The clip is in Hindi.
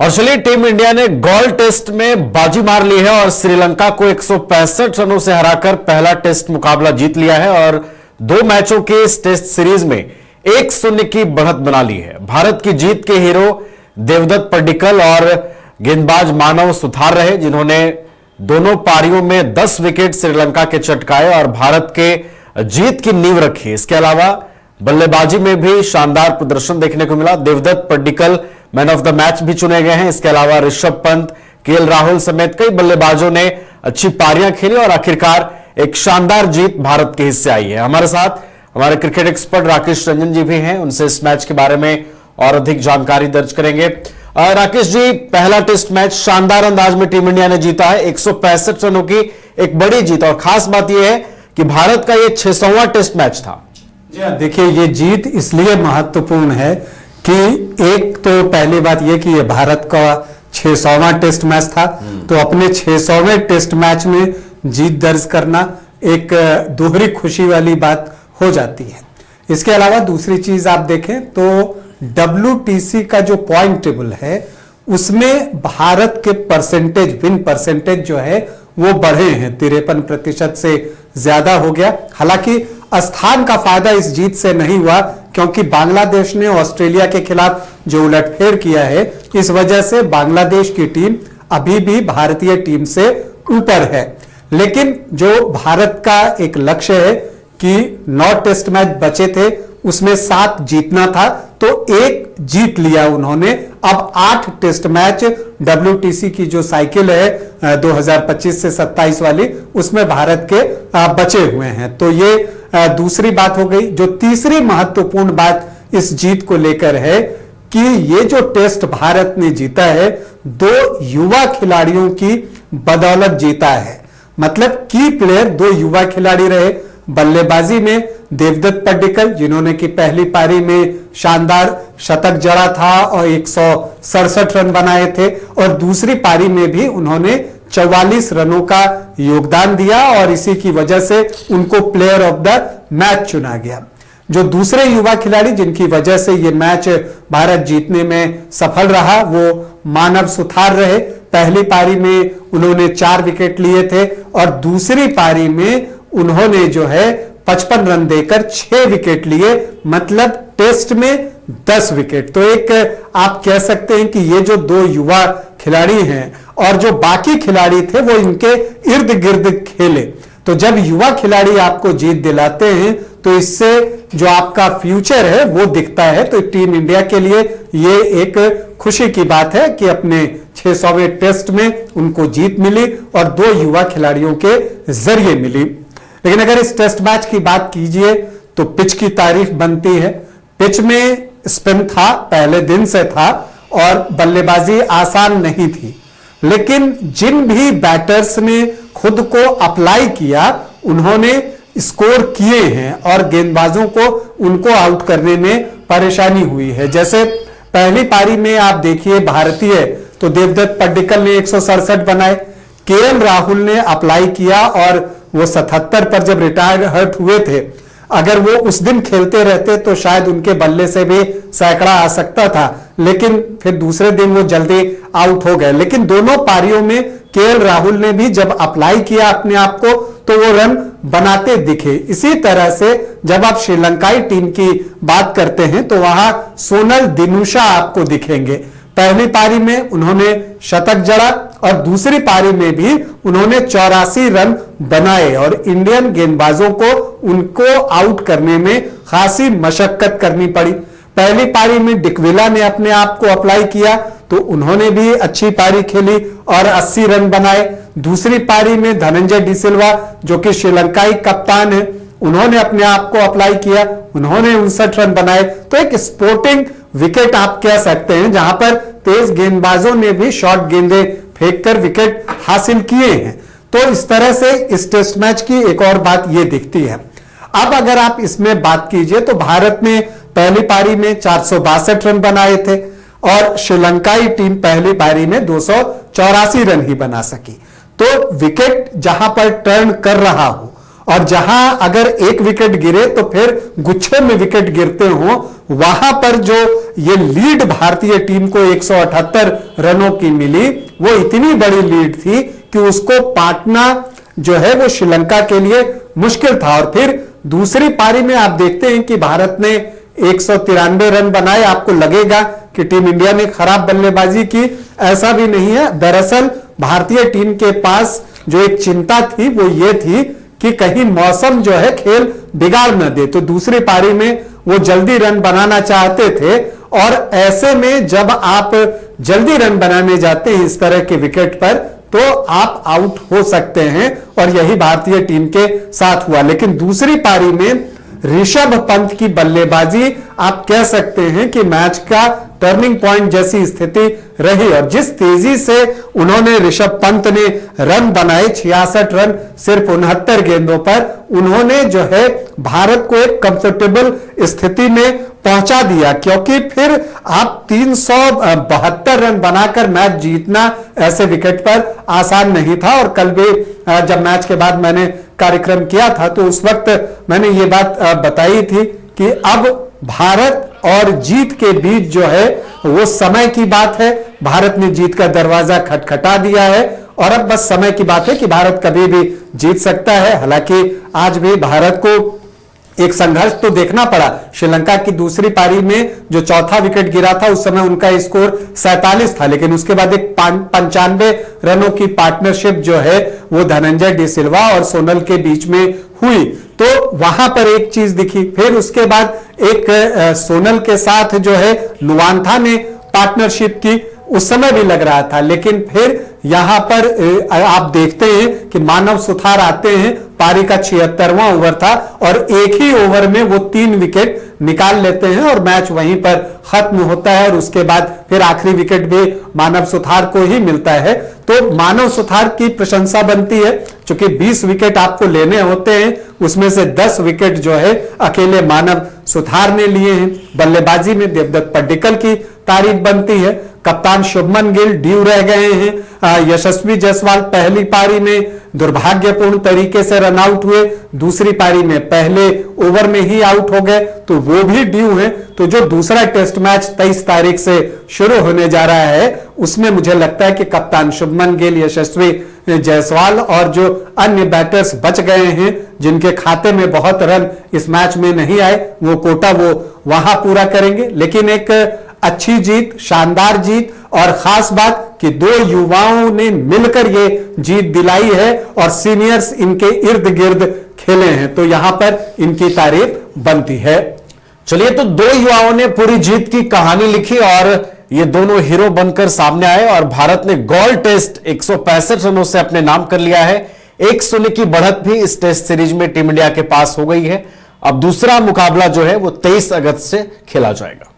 और चलिए, टीम इंडिया ने गॉल टेस्ट में बाजी मार ली है और श्रीलंका को 165 रनों से हराकर पहला टेस्ट मुकाबला जीत लिया है और 2 मैचों के इस टेस्ट सीरीज में 1-0 की बढ़त बना ली है। भारत की जीत के हीरो देवदत्त पड्डीकल और गेंदबाज मानव सुथार रहे, जिन्होंने दोनों पारियों में 10 विकेट श्रीलंका के चटकाए और भारत के जीत की नींव रखी। इसके अलावा बल्लेबाजी में भी शानदार प्रदर्शन देखने को मिला। Devdutt Padikkal man of the match भी चुने गए हैं। इसके अलावा ऋषभ पंत, केएल राहुल समेत कई बल्लेबाजों ने अच्छी पारियां खेली और आखिरकार एक शानदार जीत भारत के हिस्से आई है। हमारे साथ हमारे क्रिकेट एक्सपर्ट राकेश रंजन जी भी हैं, उनसे इस मैच के बारे में और अधिक जानकारी दर्ज करेंगे। राकेश जी, पहला टेस्ट मैच शानदार अंदाज में टीम इंडिया ने जीता है, 165 रनों की एक बड़ी जीत, और खास बात यह है कि भारत का यह 600वां टेस्ट मैच था। जी हाँ, देखिए ये जीत इसलिए महत्वपूर्ण है कि एक तो पहली बात ये कि ये भारत का 600वां टेस्ट मैच था, तो अपने 600वें टेस्ट मैच में जीत दर्ज करना एक दोहरी खुशी वाली बात हो जाती है। इसके अलावा दूसरी चीज आप देखें तो WTC का जो पॉइंट टेबल है उसमें भारत के विन परसेंटेज जो है वो बढ़े हैं, 53% से ज्यादा हो गया। हालांकि स्थान का फायदा इस जीत से नहीं हुआ, क्योंकि बांग्लादेश ने ऑस्ट्रेलिया के खिलाफ जो उलटफेर किया है, इस वजह से बांग्लादेश की टीम अभी भी भारतीय टीम से ऊपर है। लेकिन जो भारत का एक लक्ष्य है कि 9 टेस्ट मैच बचे थे, उसमें 7 जीतना था, तो 1 जीत लिया उन्होंने। अब 8 टेस्ट मैच WTC की जो साइकिल है 2025 से 27 वाली, उसमें भारत के बचे हुए हैं। तो ये दूसरी बात हो गई। जो तीसरी महत्वपूर्ण बात इस जीत को लेकर है कि ये जो टेस्ट भारत ने जीता है 2 युवा खिलाड़ियों की बदौलत जीता है। मतलब की प्लेयर 2 युवा खिलाड़ी रहे। बल्लेबाजी में देवदत्त पड्डीकल, जिन्होंने की पहली पारी में शानदार शतक जड़ा था और 167 रन बनाए थे, और दूसरी पारी में भी उन्होंने 44 रनों का योगदान दिया और इसी की वजह से उनको प्लेयर ऑफ द मैच चुना गया। जो दूसरे युवा खिलाड़ी जिनकी वजह से ये मैच भारत जीतने में सफल रहा, वो मानव सुथार रहे। पहली पारी में उन्होंने 4 विकेट लिए थे और दूसरी पारी में उन्होंने जो है 55 रन देकर 6 विकेट लिए, मतलब टेस्ट में 10 विकेट। तो एक आप कह सकते हैं कि ये जो 2 युवा खिलाड़ी हैं और जो बाकी खिलाड़ी थे वो इनके इर्द गिर्द खेले। तो जब युवा खिलाड़ी आपको जीत दिलाते हैं तो इससे जो आपका फ्यूचर है वो दिखता है। तो टीम इंडिया के लिए ये एक खुशी की बात है कि अपने 600वें टेस्ट में उनको जीत मिली और 2 युवा खिलाड़ियों के जरिए मिली। लेकिन अगर इस टेस्ट मैच की बात कीजिए तो पिच की तारीफ बनती है। पिच में स्पिन था, पहले दिन से था, और बल्लेबाजी आसान नहीं थी। लेकिन जिन भी बैटर्स ने खुद को अप्लाई किया उन्होंने स्कोर किए हैं और गेंदबाजों को उनको आउट करने में परेशानी हुई है। जैसे पहली पारी में आप देखिए भारतीय तो देवदत्त पड्डीकल ने 167 बनाए, केएल राहुल ने अप्लाई किया और वो 77 पर जब रिटायर्ड हुए थे, अगर वो उस दिन खेलते रहते तो शायद उनके बल्ले से भी सैकड़ा आ सकता था, लेकिन फिर दूसरे दिन वो जल्दी आउट हो गए। लेकिन दोनों पारियों में केएल राहुल ने भी जब अप्लाई किया अपने आप को तो वो रन बनाते दिखे। इसी तरह से जब आप श्रीलंकाई टीम की बात करते हैं तो वहां सोनल दिनुशा आपको दिखेंगे। पहली पारी में उन्होंने शतक जड़ा और दूसरी पारी में भी उन्होंने 84 रन बनाए और इंडियन गेंदबाजों को उनको आउट करने में खासी मशक्कत करनी पड़ी। पहली पारी में डिकविला ने अपने आप को अप्लाई किया तो उन्होंने भी अच्छी पारी खेली और 80 रन बनाए। दूसरी पारी में धनंजय डिसिल्वा, जो कि श्रीलंकाई कप्तान है, उन्होंने अपने आप को अप्लाई किया, उन्होंने 59 रन बनाए। तो एक स्पोर्टिंग विकेट आप कह सकते हैं, जहां पर तेज गेंदबाजों ने भी शॉर्ट गेंदें फेंककर विकेट हासिल किए हैं। तो इस तरह से इस टेस्ट मैच की एक और बात यह दिखती है। अब अगर आप इसमें बात कीजिए तो भारत ने पहली पारी में 462 रन बनाए थे और श्रीलंकाई टीम पहली पारी में 284 रन ही बना सकी। तो विकेट जहां पर टर्न कर रहा हो और जहां अगर एक विकेट गिरे तो फिर गुच्छे में विकेट गिरते हो, वहां पर जो ये लीड भारतीय टीम को 178 रनों की मिली, वो इतनी बड़ी लीड थी कि उसको पाटना जो है वो श्रीलंका के लिए मुश्किल था। और फिर दूसरी पारी में आप देखते हैं कि भारत ने 193 रन बनाए। आपको लगेगा कि टीम इंडिया ने खराब बल्लेबाजी की, ऐसा भी नहीं है। दरअसल भारतीय टीम के पास जो एक चिंता थी वो ये थी कि कहीं मौसम जो है खेल बिगाड़ न दे, तो दूसरी पारी में वो जल्दी रन बनाना चाहते थे। और ऐसे में जब आप जल्दी रन बनाने जाते हैं इस तरह के विकेट पर, तो आप आउट हो सकते हैं, और यही भारतीय टीम के साथ हुआ। लेकिन दूसरी पारी में ऋषभ पंत की बल्लेबाजी आप कह सकते हैं कि मैच का टर्निंग पॉइंट जैसी स्थिति रही, और जिस तेजी से उन्होंने ऋषभ पंत ने रन बनाए, 66 रन सिर्फ 69 गेंदों पर, उन्होंने जो है भारत को एक कंफर्टेबल स्थिति में पहुंचा दिया। क्योंकि फिर आप 372 रन बनाकर मैच जीतना ऐसे विकेट पर आसान नहीं था। और कल भी जब मैच के बाद मैंने कार्यक्रम किया था तो उस वक्त मैंने ये बात बताई थी कि अब भारत और जीत के बीच जो है वो समय की बात है। भारत ने जीत का दरवाजा खटखटा दिया है, और अब बस समय की बात है कि भारत कभी भी जीत सकता है। हालांकि आज भी भारत को एक संघर्ष तो देखना पड़ा। श्रीलंका की दूसरी पारी में जो चौथा विकेट गिरा था उस समय उनका स्कोर 47 था, लेकिन उसके बाद एक 95 रनों की पार्टनरशिप जो है वो धनंजय डी सिल्वा और सोनल के बीच में हुई, तो वहां पर एक चीज दिखी। फिर उसके बाद एक सोनल के साथ जो है नुवांथा ने पार्टनरशिप की, उस समय भी लग रहा था। लेकिन फिर यहां पर आप देखते हैं कि मानव सुथार आते हैं, पारी का 76वां ओवर था और एक ही ओवर में वो 3 विकेट निकाल लेते हैं और मैच वहीं पर खत्म होता है। और उसके बाद फिर आखिरी विकेट भी मानव सुथार को ही मिलता है। तो मानव सुथार की प्रशंसा बनती है, क्योंकि 20 विकेट आपको लेने होते हैं, उसमें से 10 विकेट जो है अकेले मानव सुथार ने लिए हैं। बल्लेबाजी में देवदत्त पड्डीकल की तारीफ बनती है। कप्तान शुभमन गिल ड्यू रह गए हैं। यशस्वी जायसवाल पहली पारी में दुर्भाग्यपूर्ण तरीके से रन आउट हुए, दूसरी पारी में पहले ओवर में ही आउट हो गए, तो वो भी ड्यू हैं। तो जो दूसरा टेस्ट मैच 23 तारीख से शुरू होने जा रहा है, उसमें मुझे लगता है कि कप्तान शुभमन गिल, यशस्वी जायसवाल और जो अन्य बैटर्स बच गए हैं जिनके खाते में बहुत रन इस मैच में नहीं आए, वो कोटा वो वहां पूरा करेंगे। लेकिन एक अच्छी जीत, शानदार जीत, और खास बात कि 2 युवाओं ने मिलकर ये जीत दिलाई है और सीनियर्स इनके इर्द गिर्द खेले हैं, तो यहां पर इनकी तारीफ बनती है। चलिए, तो 2 युवाओं ने पूरी जीत की कहानी लिखी और ये दोनों हीरो बनकर सामने आए और भारत ने गॉल टेस्ट 165 रनों से अपने नाम कर लिया है। 1-0 की बढ़त भी इस टेस्ट सीरीज में टीम इंडिया के पास हो गई है। अब दूसरा मुकाबला जो है वो 23 अगस्त से खेला जाएगा।